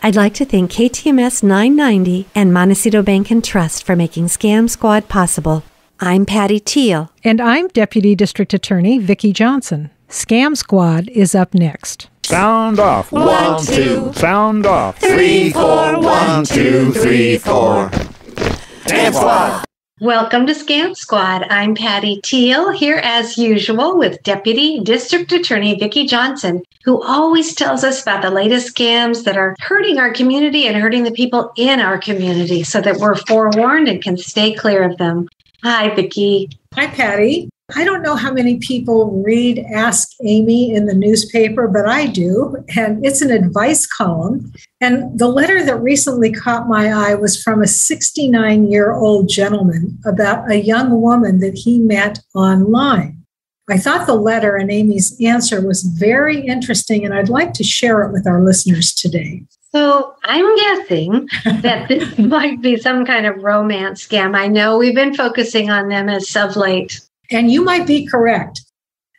I'd like to thank KTMS 990 and Montecito Bank and Trust for making Scam Squad possible. I'm Patty Teal. And I'm Deputy District Attorney Vicki Johnson. Scam Squad is up next. Sound off. 1, 2. Sound off. 3, 4. 1, 2, 3, 4. Scam Squad. Welcome to Scam Squad. I'm Patty Teal, here as usual with Deputy District Attorney Vicki Johnson, who always tells us about the latest scams that are hurting our community and hurting the people in our community so that we're forewarned and can stay clear of them. Hi, Vicki. Hi, Patty. I don't know how many people read Ask Amy in the newspaper, but I do. And it's an advice column. And the letter that recently caught my eye was from a 69-year-old gentleman about a young woman that he met online. I thought the letter and Amy's answer was very interesting, and I'd like to share it with our listeners today. So I'm guessing that this might be some kind of romance scam. I know we've been focusing on them as of late. And you might be correct.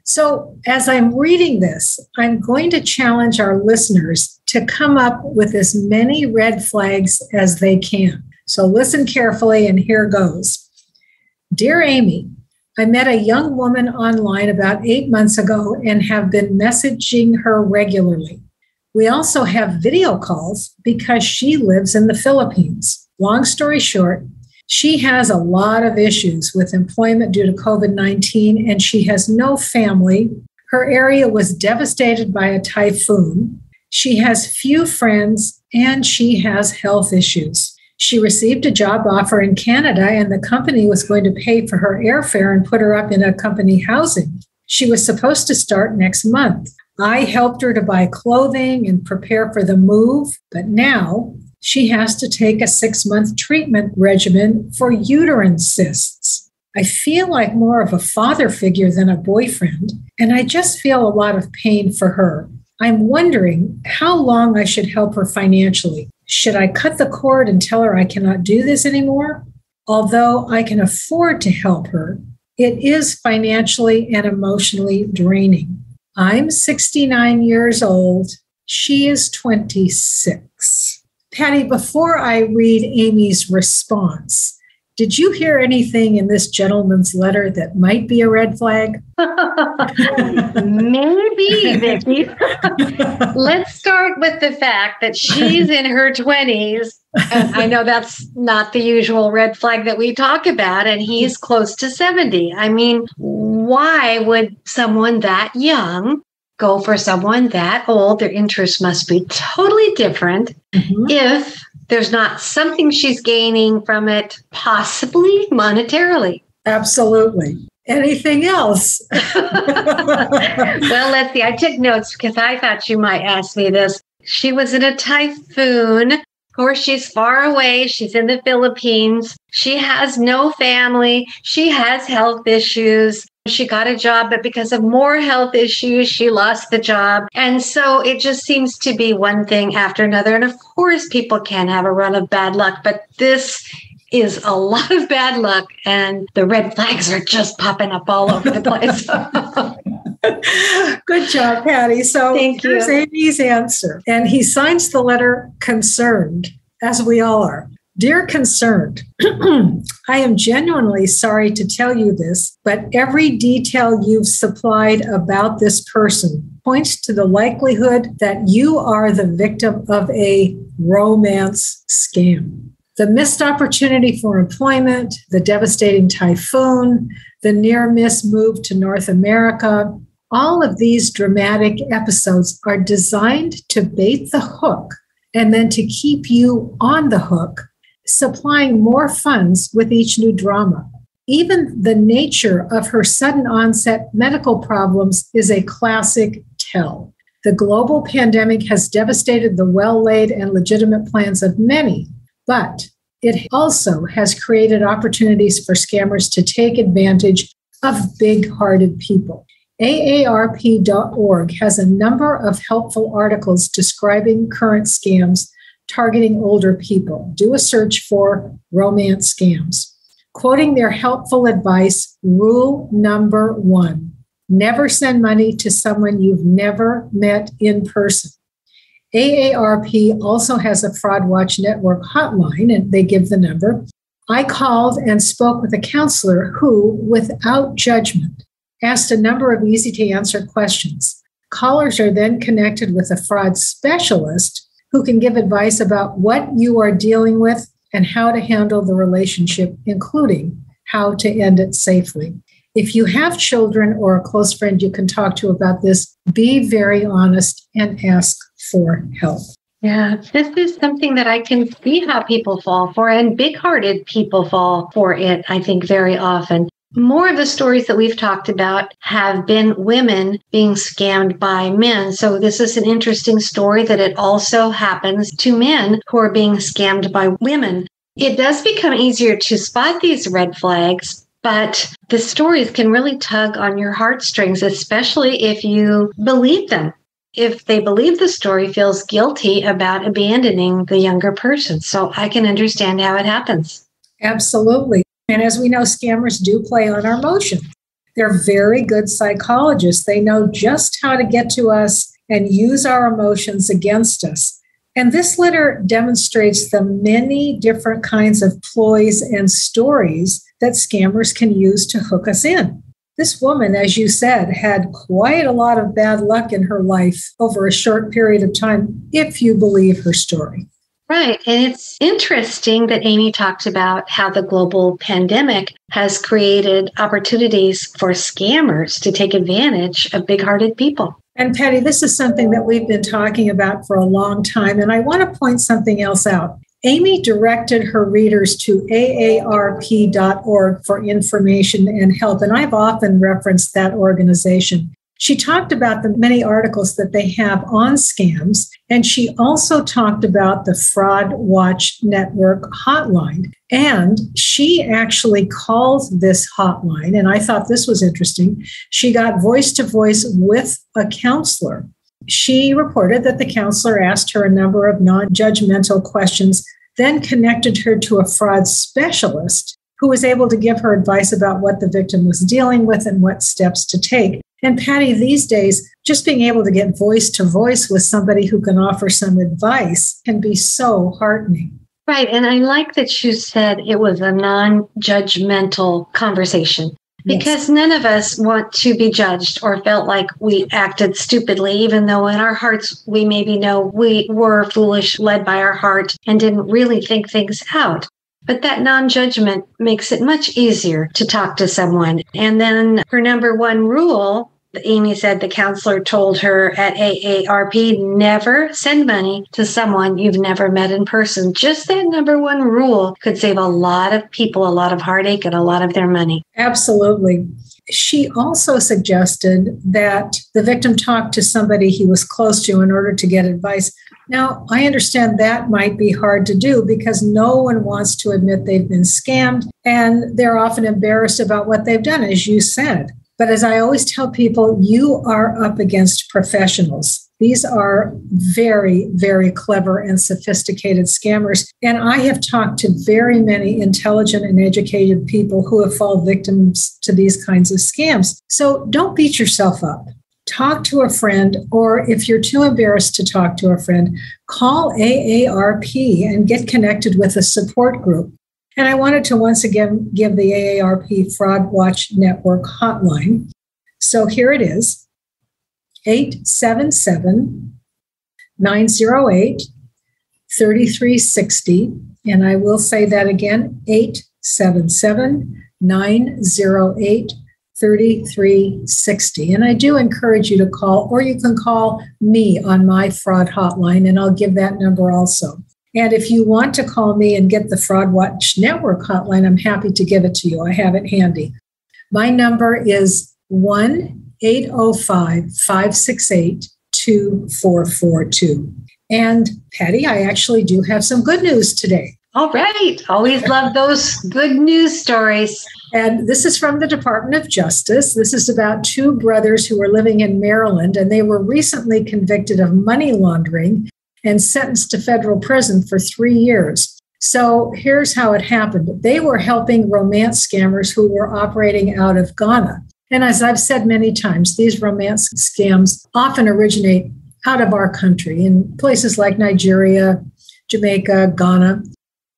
So as I'm reading this, I'm going to challenge our listeners to come up with as many red flags as they can. So listen carefully, and here goes. Dear Amy, I met a young woman online about 8 months ago and have been messaging her regularly. We also have video calls because she lives in the Philippines. Long story short, she has a lot of issues with employment due to COVID-19, and she has no family. Her area was devastated by a typhoon. She has few friends, and she has health issues. She received a job offer in Canada, and the company was going to pay for her airfare and put her up in a company housing. She was supposed to start next month. I helped her to buy clothing and prepare for the move, but now she has to take a 6-month treatment regimen for uterine cysts. I feel like more of a father figure than a boyfriend, and I just feel a lot of pain for her. I'm wondering how long I should help her financially. Should I cut the cord and tell her I cannot do this anymore? Although I can afford to help her, it is financially and emotionally draining. I'm 69 years old. She is 26. Patty, before I read Amy's response, did you hear anything in this gentleman's letter that might be a red flag? Maybe, Vicki. Let's start with the fact that she's in her 20s. And I know that's not the usual red flag that we talk about, and he's close to 70. I mean, why would someone that young go for someone that old? Their interests must be totally different. If there's not something she's gaining from it, possibly monetarily. Absolutely. Anything else? Well, let's see. I took notes because I thought you might ask me this. She was in a typhoon. Of course, she's far away. She's in the Philippines. She has no family. She has health issues. She got a job, but because of more health issues, she lost the job. And so it just seems to be one thing after another. And of course, people can have a run of bad luck, but this is a lot of bad luck, and the red flags are just popping up all over the place. Good job, Patty. So here's Amy's answer. And he signs the letter concerned, as we all are. Dear Concerned, I am genuinely sorry to tell you this, but every detail you've supplied about this person points to the likelihood that you are the victim of a romance scam. The missed opportunity for employment, the devastating typhoon, the near-miss move to North America, all of these dramatic episodes are designed to bait the hook and then to keep you on the hook, supplying more funds with each new drama. Even the nature of her sudden onset medical problems is a classic tell. The global pandemic has devastated the well-laid and legitimate plans of many, but it also has created opportunities for scammers to take advantage of big-hearted people. AARP.org has a number of helpful articles describing current scams targeting older people. Do a search for romance scams. Quoting their helpful advice, rule number 1, never send money to someone you've never met in person. AARP also has a Fraud Watch Network hotline, and they give the number. I called and spoke with a counselor who, without judgment, asked a number of easy-to-answer questions. Callers are then connected with a fraud specialist who can give advice about what you are dealing with and how to handle the relationship, including how to end it safely. If you have children or a close friend you can talk to about this, be very honest and ask for help. Yeah, this is something that I can see how people fall for, and big-hearted people fall for it, I think, very often. More of the stories that we've talked about have been women being scammed by men. So this is an interesting story that it also happens to men who are being scammed by women. It does become easier to spot these red flags, but the stories can really tug on your heartstrings, especially if you believe them. If they believe the story, feels guilty about abandoning the younger person. So I can understand how it happens. Absolutely. And as we know, scammers do play on our emotions. They're very good psychologists. They know just how to get to us and use our emotions against us. And this letter demonstrates the many different kinds of ploys and stories that scammers can use to hook us in. This woman, as you said, had quite a lot of bad luck in her life over a short period of time, if you believe her story. Right. And it's interesting that Amy talked about how the global pandemic has created opportunities for scammers to take advantage of big-hearted people. And Patty, this is something that we've been talking about for a long time, and I want to point something else out. Amy directed her readers to AARP.org for information and help, and I've often referenced that organization. She talked about the many articles that they have on scams, and she also talked about the Fraud Watch Network hotline. And she actually called this hotline, and I thought this was interesting. She got voice-to-voice with a counselor. She reported that the counselor asked her a number of non-judgmental questions, then connected her to a fraud specialist who was able to give her advice about what the victim was dealing with and what steps to take. And Patty, these days, just being able to get voice to voice with somebody who can offer some advice can be so heartening. Right. And I like that you said it was a non-judgmental conversation, because none of us want to be judged or felt like we acted stupidly, even though in our hearts we maybe know we were foolish, led by our heart, and didn't really think things out. But that non-judgment makes it much easier to talk to someone. And then her number one rule, Amy said the counselor told her at AARP, never send money to someone you've never met in person. Just that number one rule could save a lot of people a lot of heartache and a lot of their money. Absolutely. She also suggested that the victim talk to somebody he was close to in order to get advice. Now, I understand that might be hard to do because no one wants to admit they've been scammed, and they're often embarrassed about what they've done, as you said. But as I always tell people, you are up against professionals. These are very, very clever and sophisticated scammers. And I have talked to very many intelligent and educated people who have fallen victims to these kinds of scams. So don't beat yourself up. Talk to a friend, or if you're too embarrassed to talk to a friend, call AARP and get connected with a support group. And I wanted to once again give the AARP Fraud Watch Network hotline. So here it is, 877-908-3360. And I will say that again, 877-908-3360. And I do encourage you to call, or you can call me on my fraud hotline, and I'll give that number also. And if you want to call me and get the Fraud Watch Network hotline, I'm happy to give it to you. I have it handy. My number is 1-805-568-2442. And Patty, I actually do have some good news today. All right. Always love those good news stories. And this is from the Department of Justice. This is about two brothers who were living in Maryland, and they were recently convicted of money laundering and sentenced to federal prison for 3 years. So here's how it happened. They were helping romance scammers who were operating out of Ghana. And as I've said many times, these romance scams often originate out of our country in places like Nigeria, Jamaica, Ghana.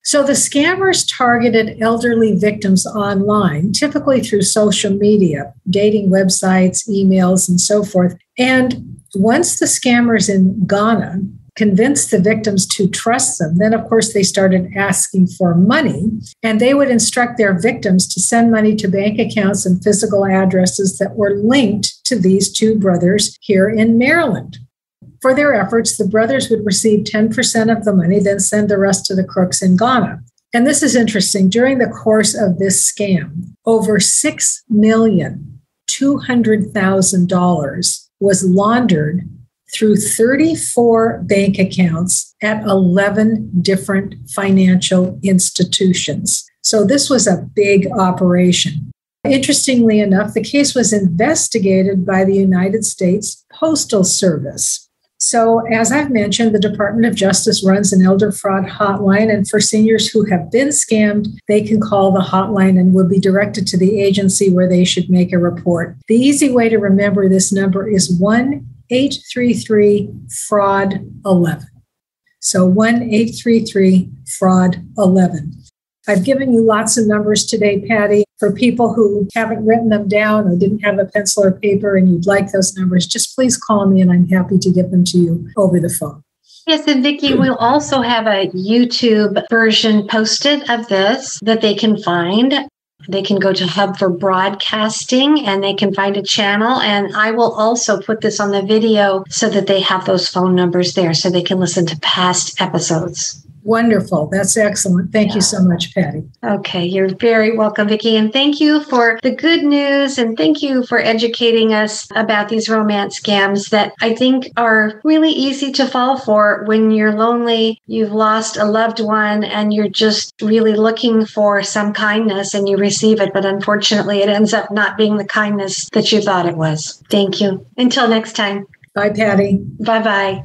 So the scammers targeted elderly victims online, typically through social media, dating websites, emails, and so forth. And once the scammers in Ghana convinced the victims to trust them, then of course they started asking for money, and they would instruct their victims to send money to bank accounts and physical addresses that were linked to these two brothers here in Maryland. For their efforts, the brothers would receive 10% of the money, then send the rest to the crooks in Ghana. And this is interesting. During the course of this scam, over $6,200,000 was laundered through 34 bank accounts at 11 different financial institutions. So this was a big operation. Interestingly enough, the case was investigated by the United States Postal Service. So, as I've mentioned, the Department of Justice runs an elder fraud hotline, and for seniors who have been scammed, they can call the hotline and will be directed to the agency where they should make a report. The easy way to remember this number is 1-833-FRAUD-11. So 1-833-FRAUD-11. I've given you lots of numbers today, Patty. For people who haven't written them down or didn't have a pencil or paper and you'd like those numbers, just please call me and I'm happy to give them to you over the phone. Yes, and Vicki, we'll also have a YouTube version posted of this that they can find. They can go to Hub for Broadcasting and they can find a channel. And I will also put this on the video so that they have those phone numbers there so they can listen to past episodes. Wonderful. That's excellent. Thank you so much, Patty. Okay. You're very welcome, Vicki. And thank you for the good news. And thank you for educating us about these romance scams that I think are really easy to fall for when you're lonely, you've lost a loved one, and you're just really looking for some kindness and you receive it. But unfortunately, it ends up not being the kindness that you thought it was. Thank you. Until next time. Bye, Patty. Bye-bye.